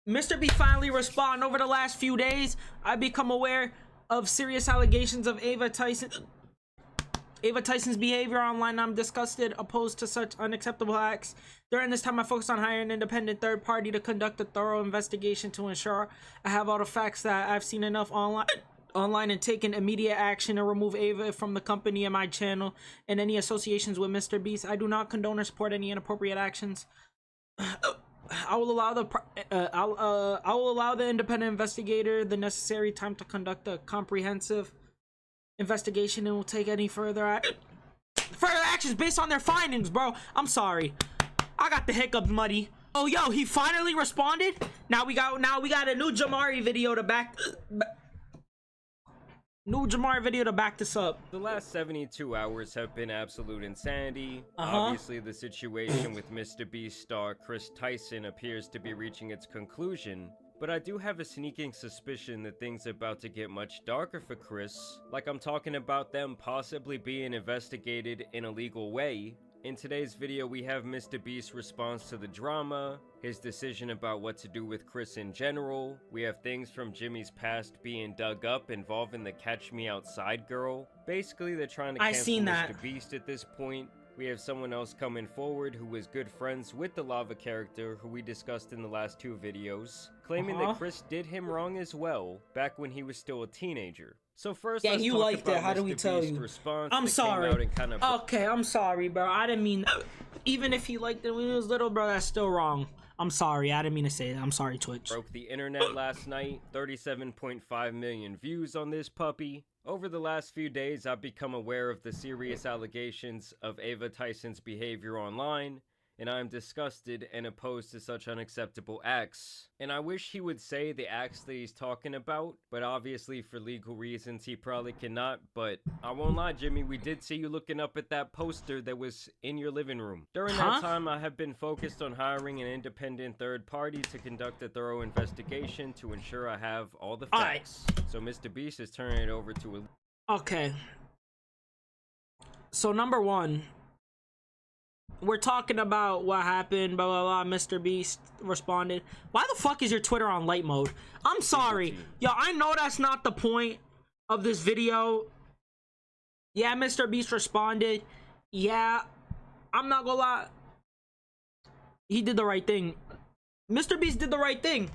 Mr. B finally respond. Over the last few days, I've become aware of serious allegations of Ava Tyson's behavior online. I'm disgusted, opposed to such unacceptable acts. During this time, I focused on hiring an independent third party to conduct a thorough investigation to ensure I have all the facts that I've seen enough online and taken immediate action to remove Ava from the company and my channel and any associations with Mr. Beast. I do not condone or support any inappropriate actions. I will allow the independent investigator the necessary time to conduct a comprehensive investigation and will take any further actions based on their findings, bro. I'm sorry. I got the hiccup, muddy. Oh, yo, he finally responded. Now we got a new Jamari video to back this up. The last 72 hours have been absolute insanity. Obviously, the situation with Mr. Beast star Chris Tyson appears to be reaching its conclusion, but I do have a sneaking suspicion that things are about to get much darker for Chris. Like, I'm talking about them possibly being investigated in a legal way. In today's video, we have Mr. Beast's response to the drama, his decision about what to do with Chris in general. We have things from Jimmy's past being dug up involving the Catch Me Outside girl. Basically, they're trying to cancel Mr. Beast at this point. We have someone else coming forward who was good friends with the lava character who we discussed in the last two videos, claiming that Chris did him wrong as well back when he was still a teenager. So first, yeah, let's you talk liked about it. How do we tell you? I'm sorry. Okay, I'm sorry, bro. I didn't mean. Even if he liked it when he was little, bro, that's still wrong. I'm sorry. I didn't mean to say that. I'm sorry, Twitch. Broke the internet last night. 37.5 million views on this puppy. Over the last few days, I've become aware of the serious allegations of Ava Tyson's behavior online, and I am disgusted and opposed to such unacceptable acts. And I wish he would say the acts that he's talking about, but obviously for legal reasons he probably cannot. But I won't lie, Jimmy, we did see you looking up at that poster that was in your living room. During that time, I have been focused on hiring an independent third party to conduct a thorough investigation to ensure I have all the facts. So Mr. Beast is turning it over to a... Okay. So number one, we're talking about what happened, blah, blah, blah. Mr. Beast responded. Why the fuck is your Twitter on light mode? I'm sorry. Yo, I know that's not the point of this video. Yeah, Mr. Beast responded. Yeah, I'm not gonna lie. He did the right thing. Mr. Beast did the right thing.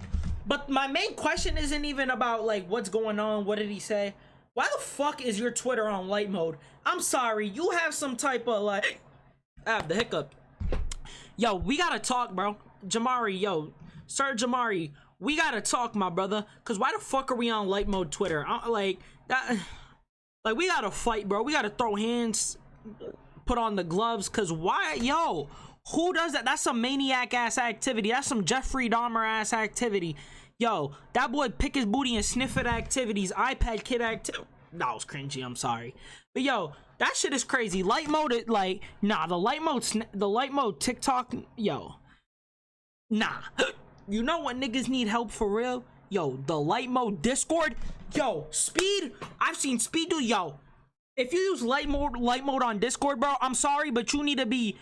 But my main question isn't even about, like, what's going on. What did he say? Why the fuck is your Twitter on light mode? I'm sorry. You have some type of, like... I have the hiccup. Yo, we gotta talk, bro. Jamari, yo. Sir Jamari, we gotta talk, my brother. Cause why the fuck are we on light mode Twitter? Like, we gotta fight, bro. We gotta throw hands, put on the gloves. Cause why? Yo, who does that? That's some maniac ass activity. That's some Jeffrey Dahmer ass activity. Yo, that boy pick his booty and sniff it activities. iPad kid activity. That was cringy, I'm sorry. But yo, that shit is crazy. Light mode, like, nah, the light mode TikTok, yo, nah. You know what niggas need help for real? Yo, the light mode Discord, yo, Speed, I've seen Speed do, yo, if you use light mode on Discord, bro, I'm sorry, but you need to be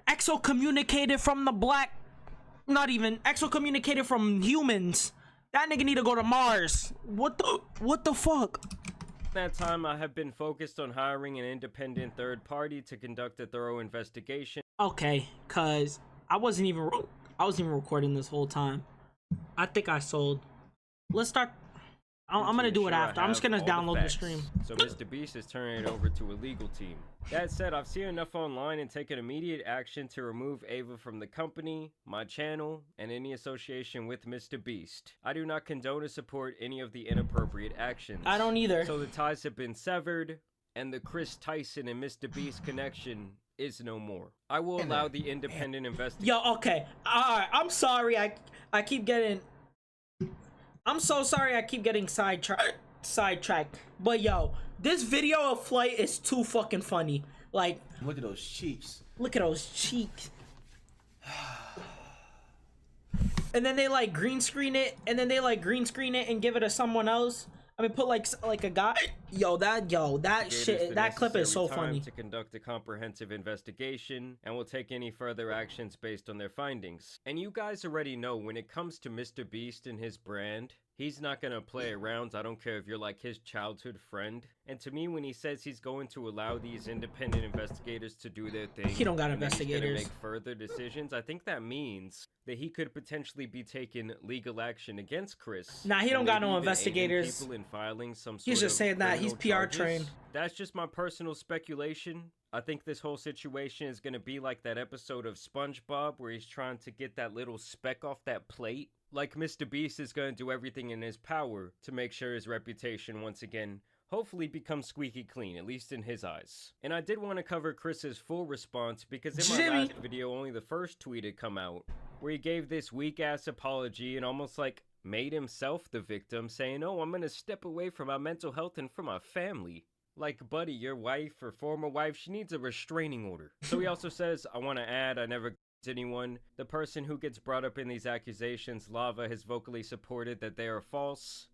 excommunicated from the black, not even, excommunicated from humans. That nigga need to go to Mars. What the fuck? That time, I have been focused on hiring an independent third party to conduct a thorough investigation. Okay, cause I wasn't even recording this whole time. I think I sold. Let's start. I'm gonna do it after. I'm just gonna download the stream. So Mr. Beast is turning it over to a legal team. That said, I've seen enough online and taken immediate action to remove Ava from the company, my channel, and any association with Mr. Beast. I do not condone or support any of the inappropriate actions. I don't either. So the ties have been severed, and the Chris Tyson and Mr. Beast connection is no more. I will allow the independent investigation. Yo, okay. Alright, I'm sorry. I keep getting... I'm so sorry I keep getting sidetracked. But yo, this video of Flight is too fucking funny. Like, look at those cheeks. Look at those cheeks. And then they like green screen it, and give it to someone else. I mean, put like a guy. Yo, that shit, that clip is so funny. To conduct a comprehensive investigation, and will take any further actions based on their findings. And you guys already know, when it comes to Mr. Beast and his brand, he's not gonna play around. I don't care if you're like his childhood friend. And to me, when he says he's going to allow these independent investigators to do their thing, he don't got and investigators. he's gonna make further decisions, I think that means that he could potentially be taking legal action against Chris. Nah, he don't got no investigators. People in filing some sort He's just saying that he's PR trained. That's just my personal speculation. I think this whole situation is gonna be like that episode of SpongeBob where he's trying to get that little speck off that plate. Like, Mr. Beast is gonna do everything in his power to make sure his reputation once again hopefully becomes squeaky clean, at least in his eyes. And I did want to cover Chris's full response because in my last video only the first tweet had come out, where he gave this weak-ass apology and almost like made himself the victim, saying, "Oh, I'm gonna step away from my mental health and from my family." Like, buddy, your wife or former wife, she needs a restraining order. So he also says, "I want to add, I never anyone. The person who gets brought up in these accusations, Lava, has vocally supported that they are false."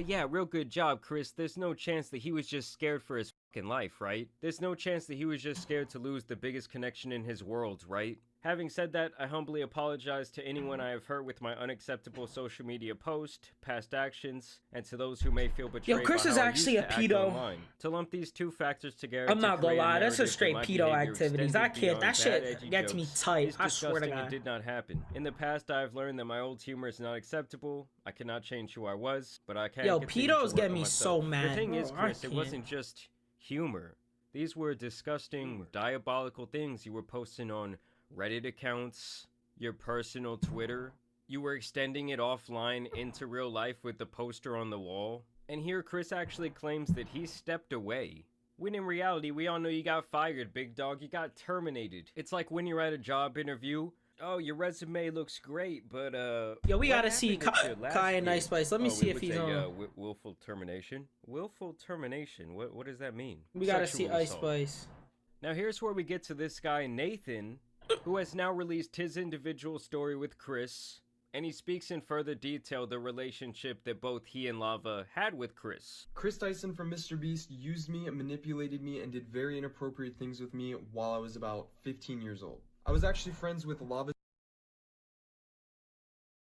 Yeah, real good job, Chris. There's no chance that he was just scared for his fucking life, right? There's no chance that he was just scared to lose the biggest connection in his world, right? Having said that, I humbly apologize to anyone I have hurt with my unacceptable social media post, past actions, and to those who may feel betrayed. Yo, Chris is actually a pedo. To lump these two factors together, I'm not gonna lie, that's a straight pedo activities. I can't. That shit gets me tight. I swear to God. It did not happen. In the past, I have learned that my old humor is not acceptable. I cannot change who I was, but I can. Yo, pedos get me so mad. The thing is, Chris, it wasn't just humor. These were disgusting, diabolical things you were posting on Reddit accounts, your personal Twitter. You were extending it offline into real life with the poster on the wall. And here Chris actually claims that he stepped away. When in reality, we all know you got fired, big dog. You got terminated. It's like when you're at a job interview. Oh, your resume looks great, but yo, we gotta see Kai and Nice Spice. Let me see if he's on. Willful termination. Willful termination. What does that mean? We gotta see Ice Spice. Now here's where we get to this guy Nathan, who has now released his individual story with Chris, and he speaks in further detail the relationship that both he and Lava had with Chris. Chris Tyson from Mr. Beast used me, manipulated me, and did very inappropriate things with me while I was about 15 years old. I was actually friends with Lava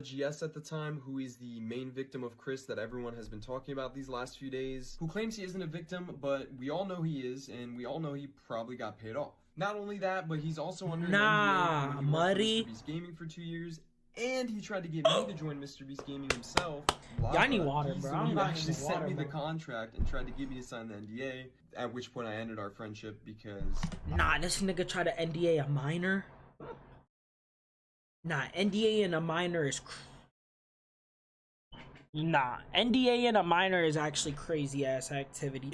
GS at the time, who is the main victim of Chris that everyone has been talking about these last few days, who claims he isn't a victim, but we all know he is, and we all know he probably got paid off. Not only that, but he's also under NDA when he worked for Mr. Beast Gaming for 2 years, and he tried to get me to join Mr. Beast Gaming himself. I need water, bro. He actually sent me the contract and tried to get me to sign the NDA, at which point I ended our friendship because... Nah, this nigga tried to NDA a minor? Nah, NDA and a minor is... Nah, NDA and a minor is actually crazy-ass activity.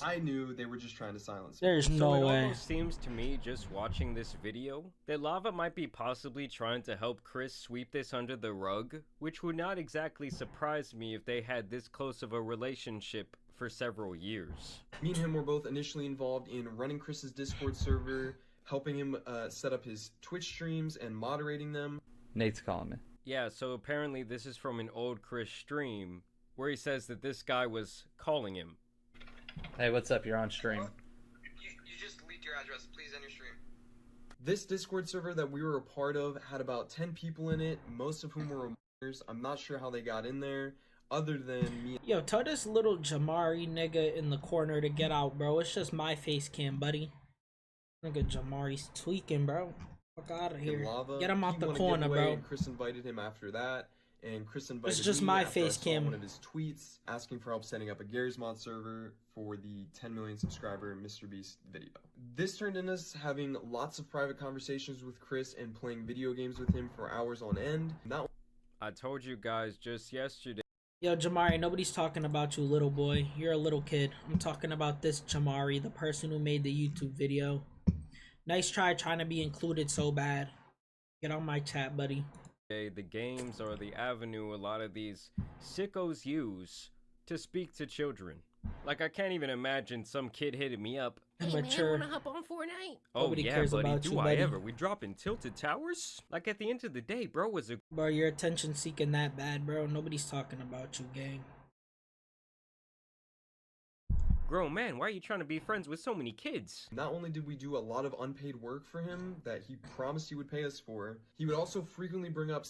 I knew they were just trying to silence me. There's no way. It almost seems to me, just watching this video, that Lava might be possibly trying to help Chris sweep this under the rug, which would not exactly surprise me if they had this close of a relationship for several years. Me and him were both initially involved in running Chris's Discord server, helping him set up his Twitch streams and moderating them. Nate's calling me. Yeah, so apparently this is from an old Chris stream where he says that this guy was calling him. Hey, what's up? You're on stream. You just leaked your address. Please end your stream. This Discord server that we were a part of had about 10 people in it, most of whom were minors. I'm not sure how they got in there, other than me. Yo, tell this little Jamari nigga in the corner to get out, bro. It's just my face cam, buddy. Nigga Jamari's tweaking, bro. Fuck out of here. Get him out the corner, bro. Chris invited him after that, and Chris invited it's just me my after face I saw cam. one of his tweets asking for help setting up a Gary's Mod server for the 10 million subscriber Mr. Beast video. This turned into us having lots of private conversations with Chris and playing video games with him for hours on end. I told you guys just yesterday. Yo, Jamari, nobody's talking about you, little boy. You're a little kid. I'm talking about this Jamari, the person who made the YouTube video. Nice try trying to be included so bad. Get on my chat, buddy. The games are the avenue a lot of these sickos use to speak to children. Like, I can't even imagine some kid hitting me up. Immature. Hey man, wanna hop on Fortnite? Nobody yeah, cares buddy, about do you, I buddy. ever? We dropping Tilted Towers? Like, at the end of the day, bro was a... Bro, you're attention seeking that bad, bro. Nobody's talking about you, gang. grown man. Why are you trying to be friends with so many kids? Not only did we do a lot of unpaid work for him that he promised he would pay us for, he would also frequently bring up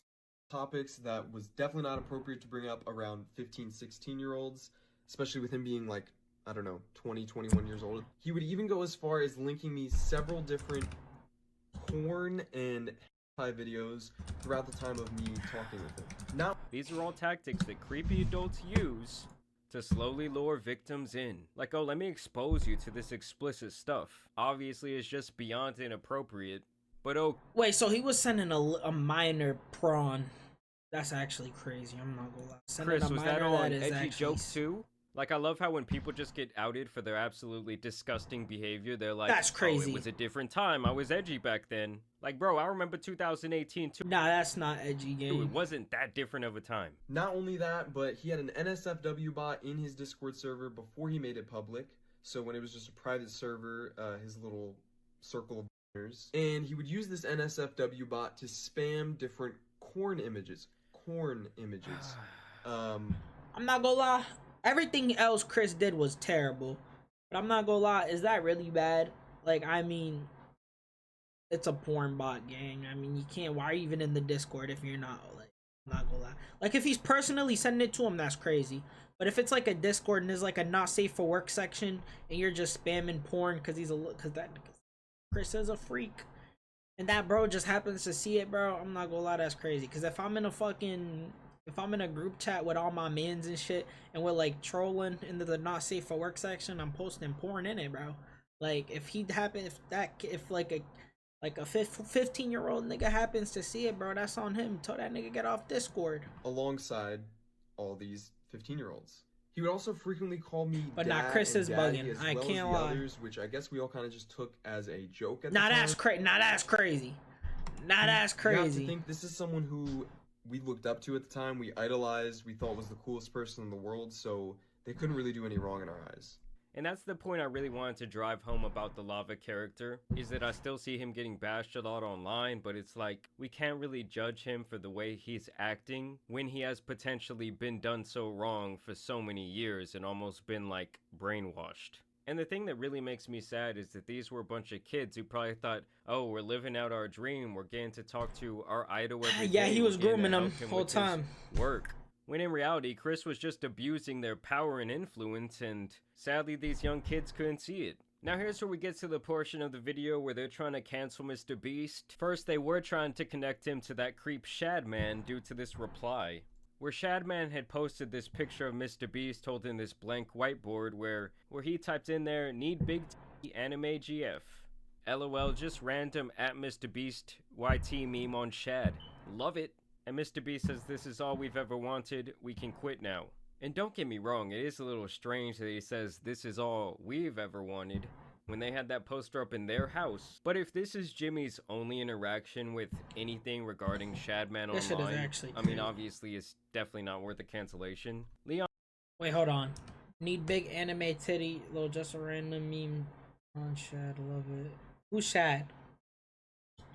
topics that was definitely not appropriate to bring up around 15, 16-year-olds, especially with him being like, I don't know, 20, 21 years old. He would even go as far as linking me several different porn and hentai videos throughout the time of me talking with him. Now, these are all tactics that creepy adults use to slowly lure victims in. Like, oh, let me expose you to this explicit stuff. Obviously, it's just beyond inappropriate, but oh. Wait, so he was sending a minor prawn. That's actually crazy, I'm not gonna lie. Sending Chris, was that all an edgy actually... joke too? Like, I love how when people just get outed for their absolutely disgusting behavior, they're like, that's crazy. Oh, it was a different time. I was edgy back then. Like, bro, I remember 2018 too. Nah, that's not edgy game. It wasn't that different of a time. Not only that, but he had an NSFW bot in his Discord server before he made it public. So when it was just a private server, his little circle of partners. And he would use this NSFW bot to spam different corn images. I'm not gonna lie. Everything else Chris did was terrible. But I'm not gonna lie, is that really bad? Like, I mean, it's a porn bot gang. I mean, you can't, why are you even in the Discord if you're not, like, I'm not gonna lie. Like, if he's personally sending it to him, that's crazy. But if it's like a Discord and there's like a not safe for work section and you're just spamming porn because Chris is a freak and that bro just happens to see it, bro, I'm not gonna lie, that's crazy. Because if I'm in a group chat with all my mans and shit and we're like trolling into the not safe for work section, I'm posting porn in it, bro. Like, if like a 15-year-old nigga happens to see it, bro, that's on him. Tell that nigga get off Discord. Alongside all these 15-years-olds. He would also frequently call me but dad not Chris is daddy, bugging. as I well can't as the lie. others, which I guess we all kind of just took as a joke at Nah, the time. that's crazy. Nah, that's crazy. Nah, that's You have crazy. to think this is someone who we looked up to at the time, we idolized, we thought was the coolest person in the world, so they couldn't really do any wrong in our eyes. And that's the point I really wanted to drive home about the Lava character, is that I still see him getting bashed a lot online, but it's like, we can't really judge him for the way he's acting when he has potentially been done so wrong for so many years and almost been, like, brainwashed. And the thing that really makes me sad is that these were a bunch of kids who probably thought, oh, we're living out our dream, we're getting to talk to our idol every day. Yeah, he was grooming them the whole time. Work. When in reality, Chris was just abusing their power and influence, and sadly these young kids couldn't see it. Now here's where we get to the portion of the video where they're trying to cancel Mr. Beast. First, they were trying to connect him to that creep Shadman due to this reply, where Shadman had posted this picture of Mr. Beast holding this blank whiteboard where he typed in there, need big T anime GF. LOL, just random at Mr. Beast YT meme on Shad. Love it. And Mr. Beast says, this is all we've ever wanted, we can quit now. And don't get me wrong, it is a little strange that he says this is all we've ever wanted when they had that poster up in their house. But if this is Jimmy's only interaction with anything regarding Shadman this online, shit is actually I mean, obviously it's definitely not worth a cancellation. Leon. Wait, hold on. Need big anime titty, little just a random meme on Shad, love it. Who's Shad?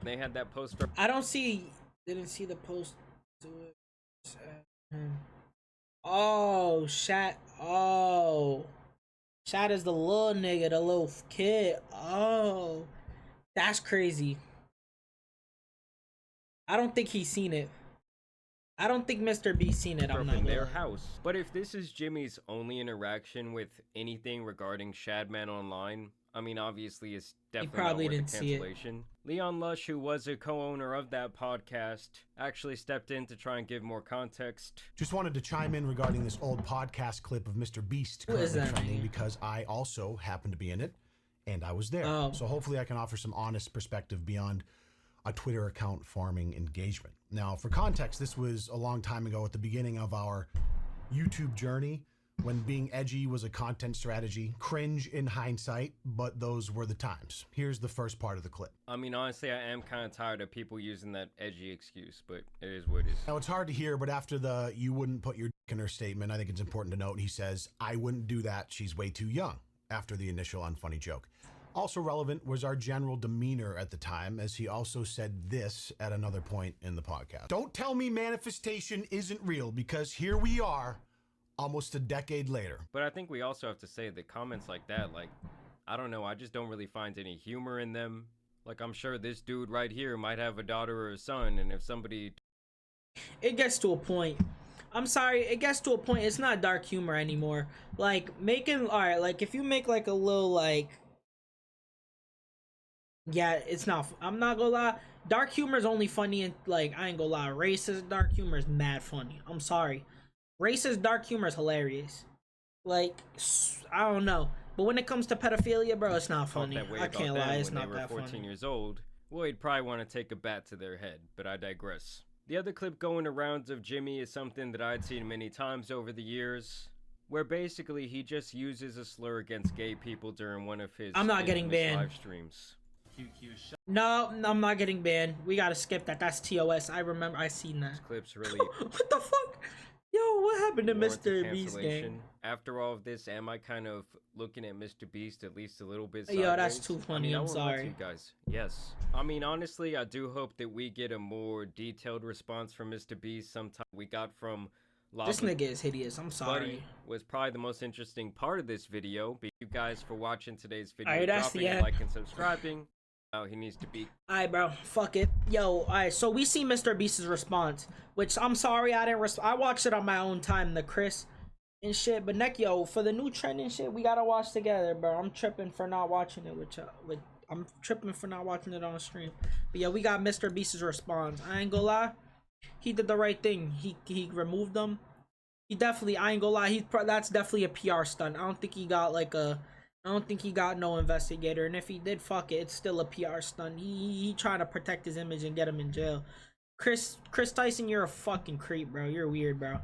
They had that poster. Didn't see the post to it. Oh, Shad. Oh. Shad is the little nigga, the little kid. Oh. That's crazy. I don't think he's seen it. I don't think Mr. B's seen it. I'm not in their gonna lie. house. But if this is Jimmy's only interaction with anything regarding Shadman online, I mean, obviously it's definitely probably not worth didn't a see it. cancellation. Leon Lush, who was a co-owner of that podcast, actually stepped in to try and give more context. Just wanted to chime in regarding this old podcast clip of Mr. Beast Who is currently that, trending man? because I also happened to be in it and I was there. Oh. So hopefully I can offer some honest perspective beyond a Twitter account farming engagement. Now, for context, this was a long time ago at the beginning of our YouTube journey when being edgy was a content strategy. Cringe in hindsight, but those were the times. Here's the first part of the clip. I mean, honestly, I am kind of tired of people using that edgy excuse, but it is what it is. Now, it's hard to hear, but after the "you wouldn't put your dick in her" statement, I think it's important to note he says, "I wouldn't do that, she's way too young," after the initial unfunny joke. Also relevant was our general demeanor at the time, as he also said this at another point in the podcast. Don't tell me manifestation isn't real, because here we are, almost a decade later. But I think we also have to say that comments like that, like, I don't know, I just don't really find any humor in them. Like, I'm sure this dude right here might have a daughter or a son, and if somebody... It gets to a point. I'm sorry, it gets to a point. It's not dark humor anymore. Like, making... Alright, like, if you make, like, a little, like... Yeah, it's not... I'm not gonna lie. Dark humor is only funny in, like, I ain't gonna lie. Racist dark humor is mad funny. I'm sorry. Racist dark humor is hilarious. Like, I don't know. But when it comes to pedophilia, bro, it's not funny. I can't lie, it's not that funny. When they were 14 years old, well, he'd probably want to take a bat to their head, but I digress. The other clip going around of Jimmy is something that I'd seen many times over the years, where basically he just uses a slur against gay people during one of his I'm not getting banned. live streams. No, I'm not getting banned. We gotta skip that. That's TOS. I remember. I seen that. This clip's really... What the fuck? Yo, what happened to Mr. Beast gang? After all of this, am I kind of looking at Mr. Beast at least a little bit sideways? Yo, that's too funny. I'm sorry. You guys. Yes. I mean, honestly, I do hope that we get a more detailed response from Mr. Beast sometime. We got from Lobby. This nigga is hideous. I'm sorry. Buddy was probably the most interesting part of this video. Thank you guys for watching today's video. Alright, that's dropping a like and subscribing. He needs to be. Alright, bro. Fuck it. Yo, alright. So we see Mr. Beast's response, which I'm sorry I didn't. I watched it on my own time, the Chris and shit. But neck, yo, for the new trend and shit, we gotta watch together, bro. I'm tripping for not watching it with y'all. I'm tripping for not watching it on stream. But yeah, we got Mr. Beast's response. I ain't gonna lie, he did the right thing. He removed them. He definitely. I ain't gonna lie. That's definitely a PR stunt. I don't think he got like a. I don't think he got no investigator, and if he did, fuck it, it's still a PR stunt. He trying to protect his image and get him in jail. Chris Tyson, you're a fucking creep, bro. You're weird, bro.